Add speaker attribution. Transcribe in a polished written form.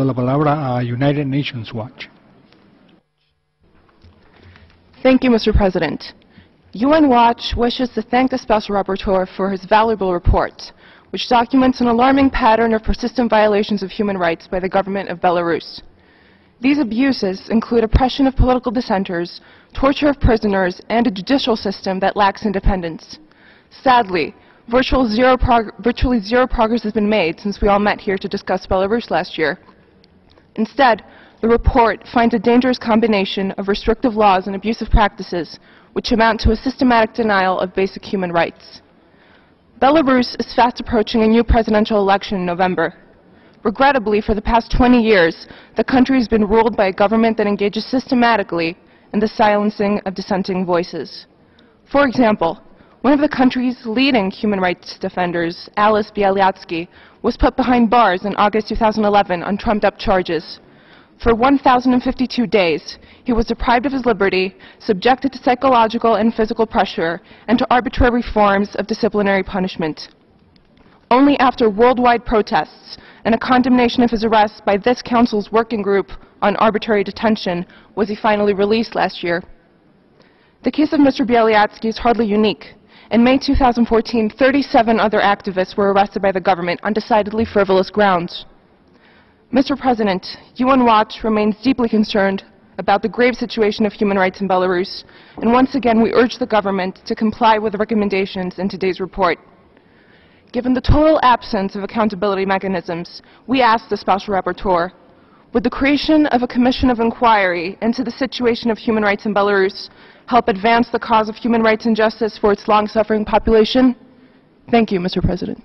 Speaker 1: cedo la palabra a United Nations Watch.
Speaker 2: Thank you, Mr. President. UN Watch wishes to thank the Special Rapporteur for his valuable report, which documents an alarming pattern of persistent violations of human rights by the government of Belarus. These abuses include oppression of political dissenters, torture of prisoners, and a judicial system that lacks independence. Sadly, virtually zero progress has been made since we all met here to discuss Belarus last year. Instead, the report finds a dangerous combination of restrictive laws and abusive practices, which amount to a systematic denial of basic human rights. Belarus is fast approaching a new presidential election in November. Regrettably, for the past 20 years, the country has been ruled by a government that engages systematically in the silencing of dissenting voices. For example, one of the country's leading human rights defenders, Alice Bialyatsky, was put behind bars in August 2011 on trumped-up charges. For 1,052 days, he was deprived of his liberty, subjected to psychological and physical pressure, and to arbitrary forms of disciplinary punishment. Only after worldwide protests and a condemnation of his arrest by this Council's working group on arbitrary detention was he finally released last year. The case of Mr. Bialyatsky is hardly unique. In May 2014, 37 other activists were arrested by the government on decidedly frivolous grounds. Mr. President, UN Watch remains deeply concerned about the grave situation of human rights in Belarus, and once again we urge the government to comply with the recommendations in today's report. Given the total absence of accountability mechanisms, we ask the Special Rapporteur, would the creation of a commission of inquiry into the situation of human rights in Belarus help advance the cause of human rights and justice for its long-suffering population? Thank you, Mr. President.